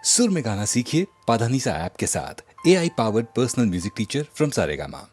सुर में गाना सीखिए पाधानीसा ऐप के साथ। AI powered personal music teacher from Saregama.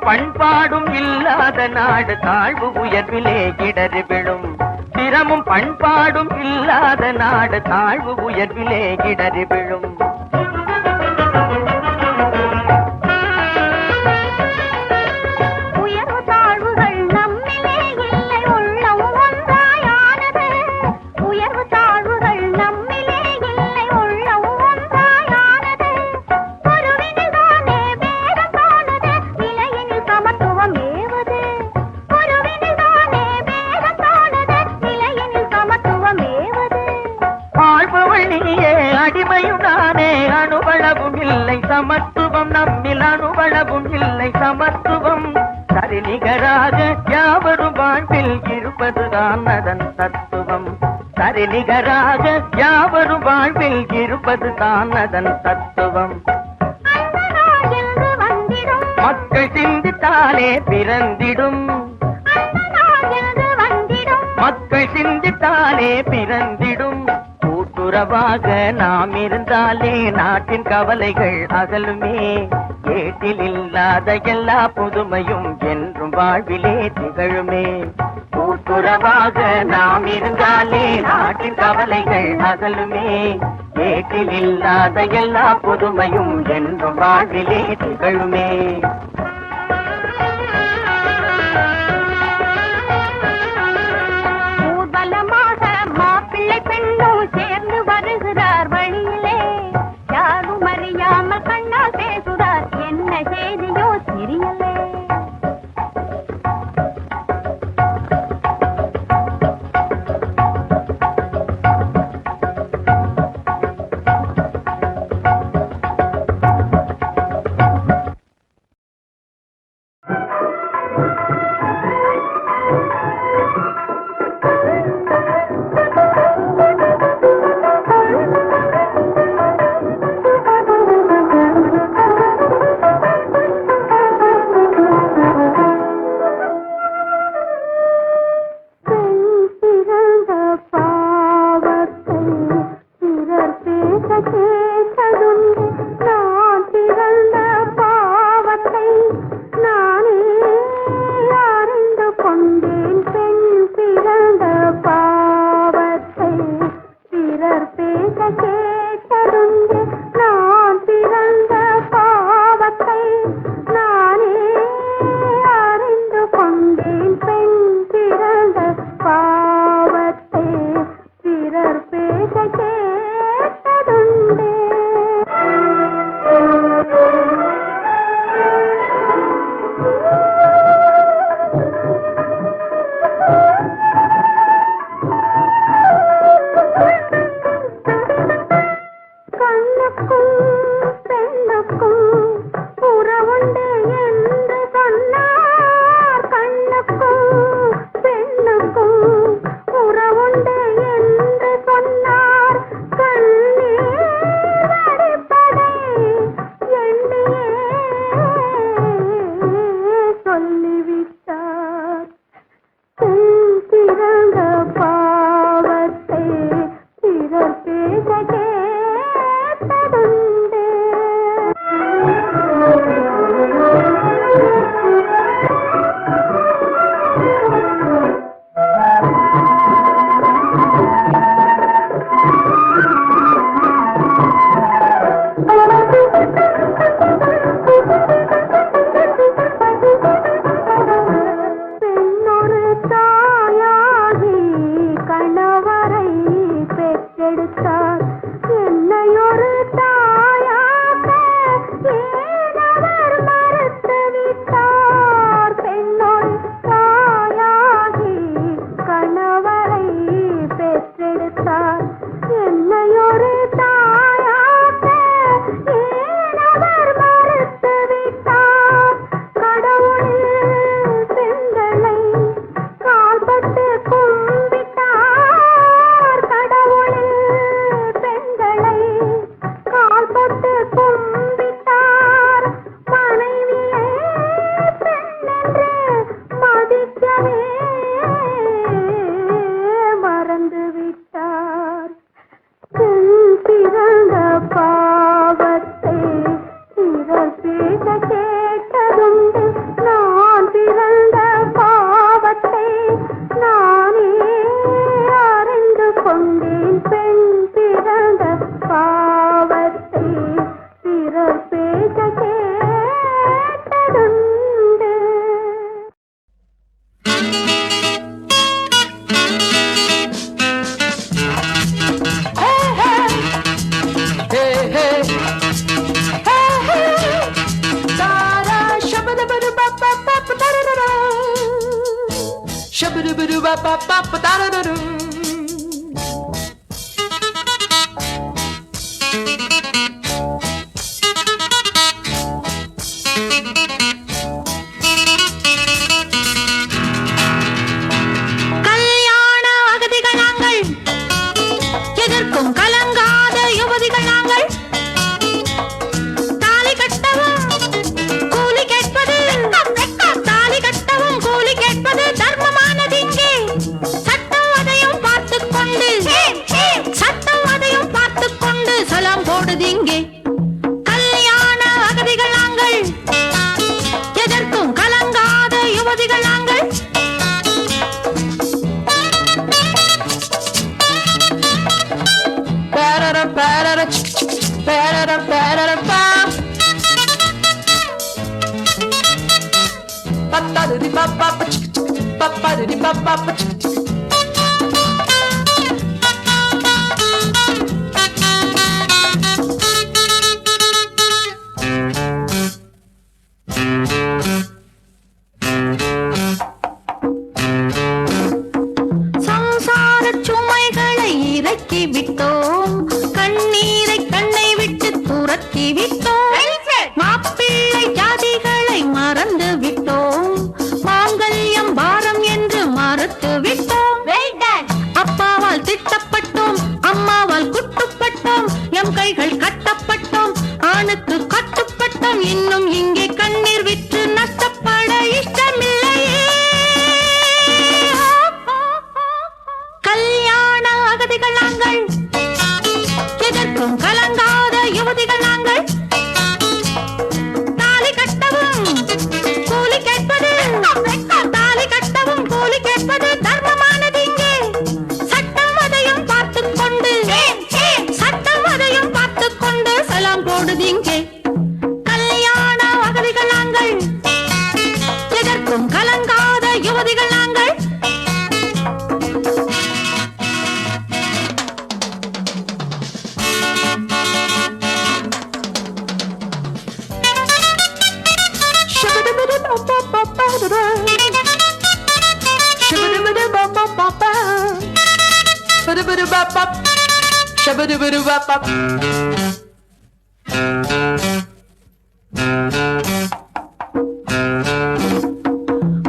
பண்பாடும் இல்லாத நாடு தாழ்வு உயர்விலே இடறி விழும். திறமும் பண்பாடும் இல்லாத நாடு தாழ்வு உயர்விலே இடறி விழும். சமத்துவம் நம்மில் அணுவளவும் இல்லை சமத்துவம். சரிநிகராக யாவரும் வாழ்வில் இருப்பதுதான் அதன் தத்துவம். சரிநிகராக யாவரும் வாழ்வில் இருப்பதுதான் அதன் தத்துவம். மக்கள் சிந்தித்தாலே பிறந்திடும். மக்கள் சிந்தித்தாலே பிறந்திடும். கூட்டுறவாக நாம் இருந்தாலே நாட்டின் கவலைகள் அகலுமே. ஏட்டில் இல்லாத எல்லா புதுமையும் என்றும் வாழ்விலே திகழுமே. கூட்டுறவாக நாம் இருந்தாலே நாட்டின் கவலைகள் அகலுமே. ஏட்டில் இல்லாத எல்லா புதுமையும் என்றும் வாழ்விலே திகழுமே. சேர்ந்து வருகிறார் வழியிலே, யாரும் அறியாமல் கண்ணால் பேசுகிறார், என்ன செய்தியோ தெரியலே.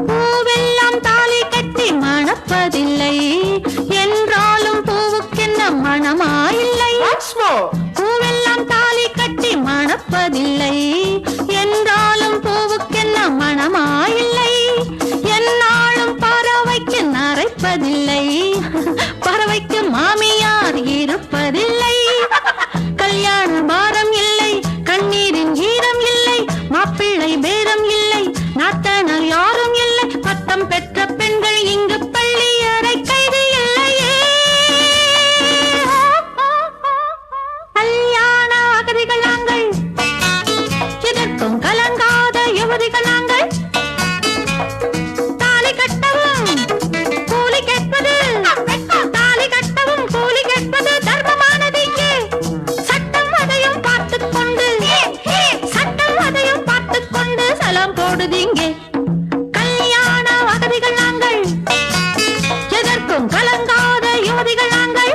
பூவெல்லாம் தாலி கட்டி மணப்பதில்லை என்றாலும் பூவுக்கென்ன மணமாயில்லை. பூவெல்லாம் தாலி கட்டி மணப்பதில்லை என்றாலும் பூவுக்கென்ன மணமாயில்லை. என்னாலும் பறவைக்கு நரைப்பதில்லை, பறவைக்கு மாமியார் இருப்பதில்லை. கல்யாண பாரம் இல்லை, கண்ணீரின் ஈரம் இல்லை, மாப்பிள்ளை பேரம் இல்லை, நாத்தனால் யாரும் இல்லை. பட்டம் பெற்ற பெண்கள் இங்கு பள்ளி அறை கைது இல்லையே. கல்யாண அகதிகள் நாங்கள், எதற்கும் கலங்காத யுவதிகள் நாங்கள். தாலி கட்டவும் கூலி கேட்பது, தாலி கட்டவும் கூலி கேட்பது தர்மமானது இங்கே. சட்டம் அதையும் பார்த்துக் கொண்டு, சட்டம் அதையும் பார்த்துக் கொண்டு சலாம் போடுது இங்கே. கல்யாண அகதிகள் நாங்கள், எதற்கும் கலங்காத யுவதிகள் நாங்கள்.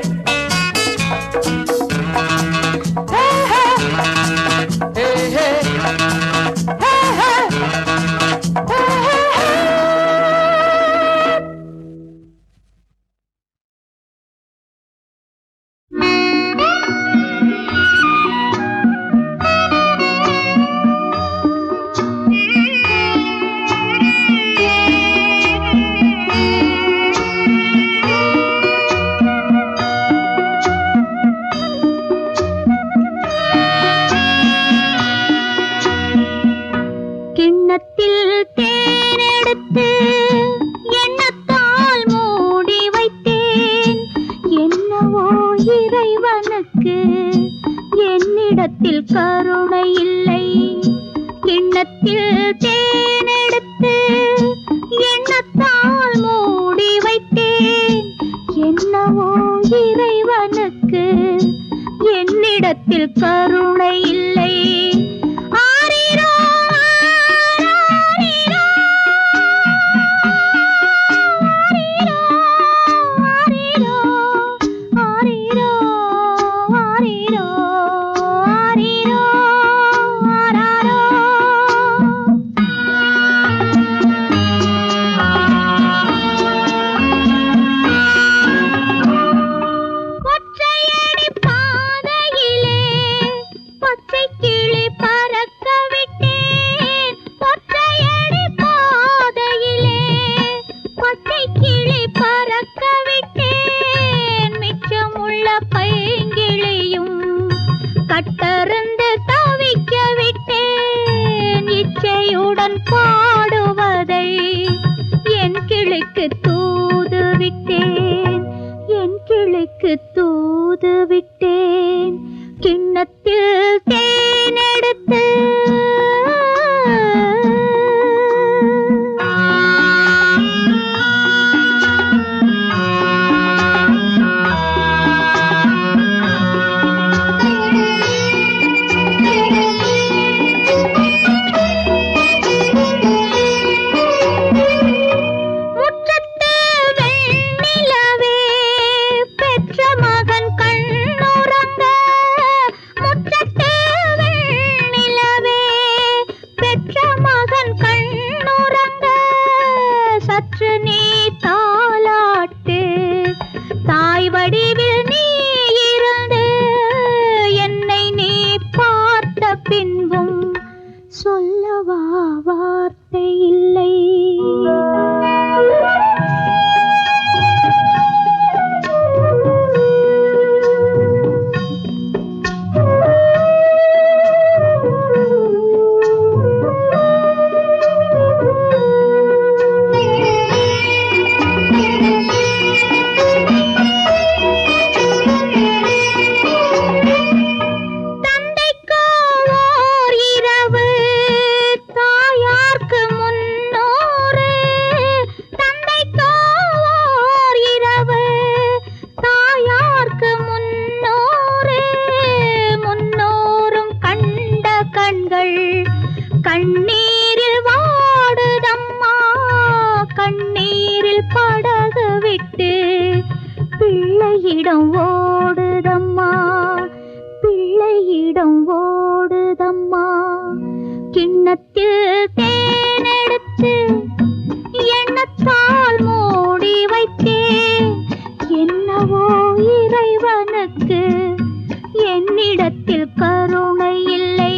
கிண்ணத்தில் தேனெடுத்து எண்ணத்தால் மூடி வைத்தேன். என்னவோ இறைவனுக்கு என்னிடத்தில் கருணை இல்லை. கிண்ணத்தில் தேனெடுத்து எண்ணத்தால் மூடி வைத்தேன். என்னவோ இறைவனுக்கு என்னிடத்தில் கருணை இல்லை. ஆரிரோ ஆரிரோ ஆரிரோ பாடுவதை என் கிளைக்கு தூது விட்டேன், என் கிளைக்கு தூது விட்டேன். கிண்ணத்தில் தேனெடுத்து சொல்லவா வார்த்தை இல்லை. கண்ணீரில் வாடுதம்மா, கண்ணீரில் படகு விட்டு பிள்ளையிடம் ஓடுதம்மா, பிள்ளையிடம் ஓடுதம்மா. கிண்ணத்தில் தேனெடுத்து எண்ணத்தால் மூடி வைத்தேன். என்னவோ இறைவனுக்கு என்னிடத்தில் கருணை இல்லை.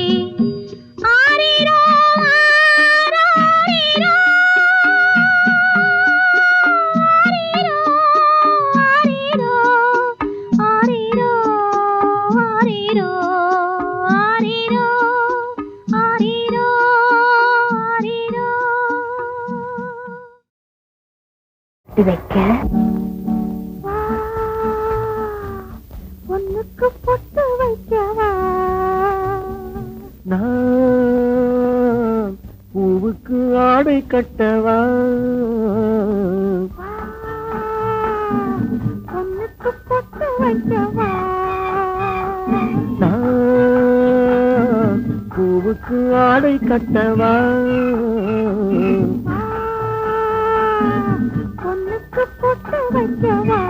வைக்க ஒன்னுக்கு பொட்டு வைக்கவா, நான் பூவுக்கு ஆடை கட்டவா, ஒன்னுக்கு பொட்டு வைக்கவா, நான் பூவுக்கு ஆடை கட்டவா, ஒன்னுக்கு பொட்டு வைக்கவா.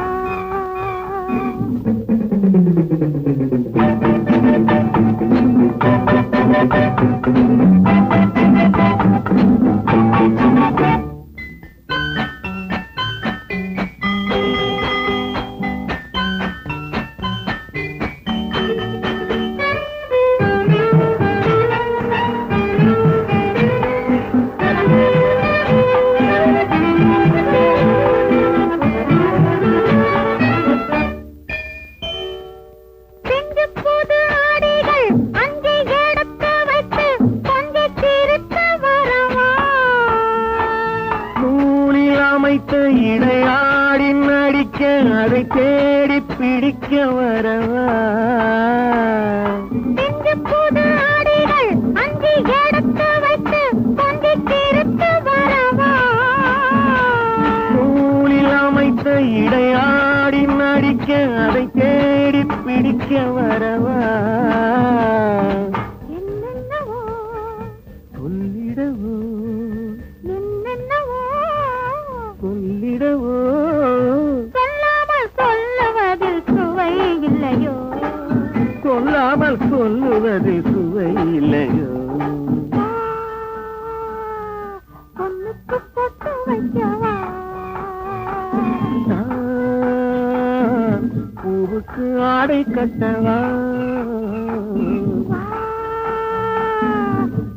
இடையாடி நடிக்க அதை தேடி பிடிக்க வரவா, புது ஆடைகள் அங்கே எடுத்து வைத்து கொஞ்சி திருத்து வரவா, நூலில் அமைத்த இடையாடி நடிக்க அதை தேடி பிடிக்க வரவா. என்னென்னவோ சொல்லிடவோ, என்னென்னவோ சொல்லிடவோ, சொல்லாமல் சொல்லுவதில் சுவை இல்லையோ, சொல்லாமல் சொல்லுவது சுவை இல்லையோ. பொண்ணுக்கு பொட்டு வைக்கவா, நான் பூவுக்கு ஆடை கட்டவா,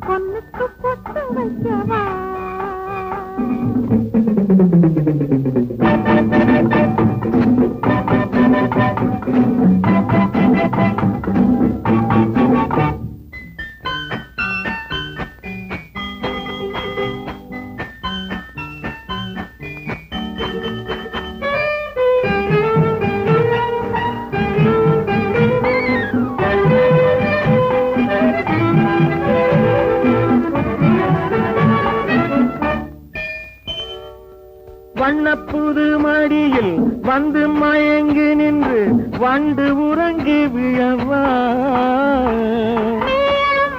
பொண்ணுக்கு பொட்டு வைக்கவா. வண்ணப்புது மடியில் வந்து மயங்கி நின்று வண்டு உறங்கி விழவா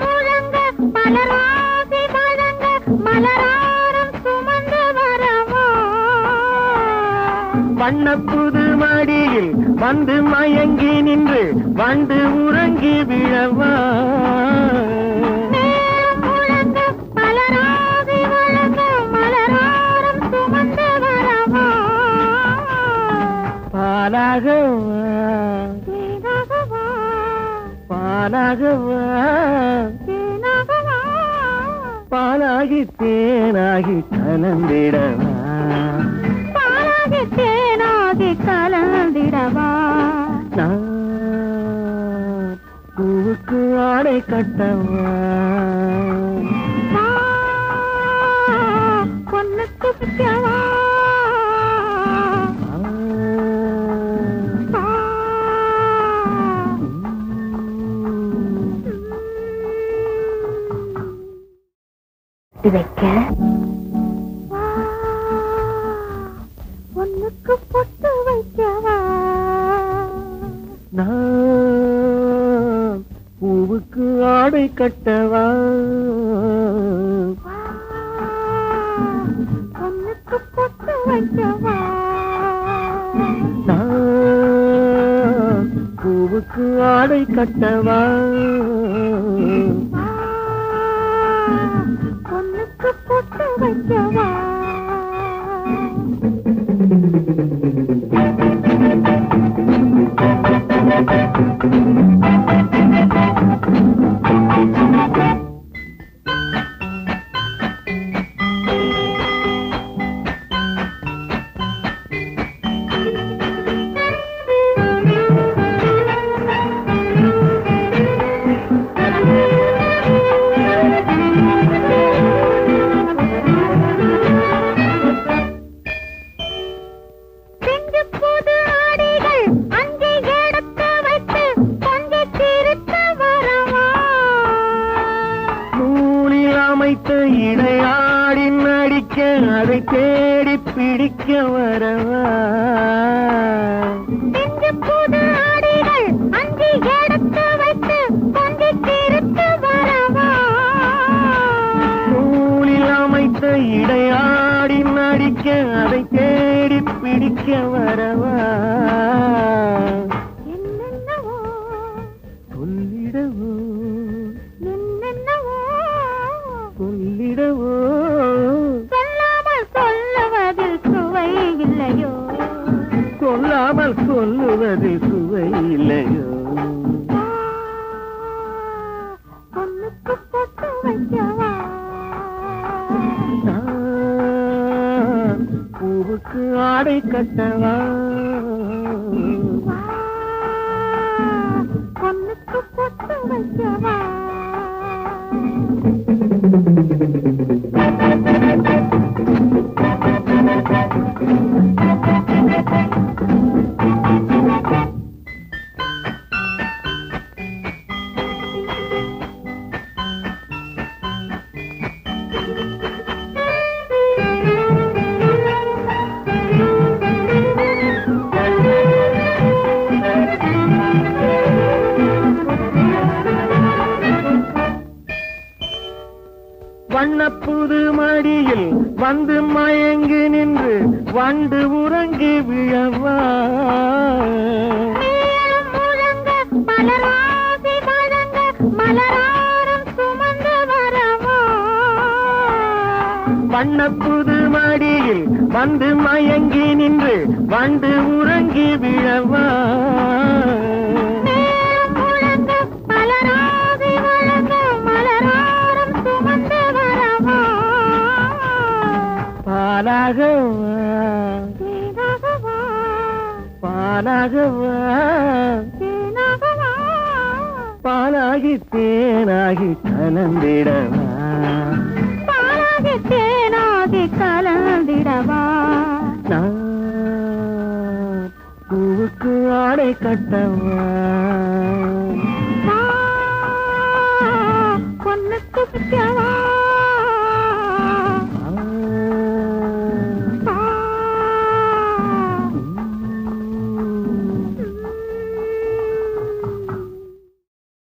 முழங்க மலராசி வழங்க மலராரம் சுமந்து வரவா வண்ணப்புது மடியில் வந்து மயங்கி நின்று வண்டு உறங்கி விழவா முழங்க மலராசி வழங்க மலராரம் சுமந்து வரவா பாலாகவா தேனாகவா பாலாகவா தேனாகவா பாலாகி தேனாகி கலந்திடவா பாலாகி தேனாகி கலந்திடவா நான் பூவுக்கு ஆடை கட்டவா பொண்ணுக்கு பிடிக்கவா வைக்க பொண்ணுக்கு பொட்டு வைக்கவா நான் பூவுக்கு ஆடை கட்டவா பொண்ணுக்கு பொட்டு வைக்கவா நான் பூவுக்கு ஆடை கட்டவா பொண்ணுக்கு பொட்டு வைக்கவா இடையாடி நடிக்க அதை தேடி பிடிக்க வரவா புது ஆடைகள் அங்கே எடுத்து வைத்து கொஞ்சி திருத்து வரவா நூலில் அமைத்த இடையாடி நடிக்க அதை தேடி பிடிக்க வரவா என்னென்னவோ சொல்லிடவோ என்னென்னவோ சொல்லிடவோ சொல்லாமல் சொல்லுவதில் சுவை இல்லையோ சொல்லாமல் சொல்லுவதில் சுவை இல்லையோ பொண்ணுக்கு பொட்டு வைக்கவா பூவுக்கு ஆடை கட்டவா பொண்ணுக்கு பொட்டு வைக்கவா வண்ணப்புது மடியில் வந்து மயங்கி நின்று வண்டு உறங்கி விழவா முழங்க மலராசி வழங்க மலராரம் சுமந்து வரவா வண்ணப்புது மடியில் வந்து மயங்கி நின்று வண்டு உறங்கி விழவா முழங்க மலராசி வழங்க மலராரம் சுமந்து வரவா பாலாகவா தேனாகவா பாலாகவா தேனாகவா பாலாகி தேனாகி கலந்திடவா பாலாகி தேனாகி கலந்திடவா நான் பூவுக்கு ஆடை கட்டவா பொண்ணுக்கு பிடிக்கவா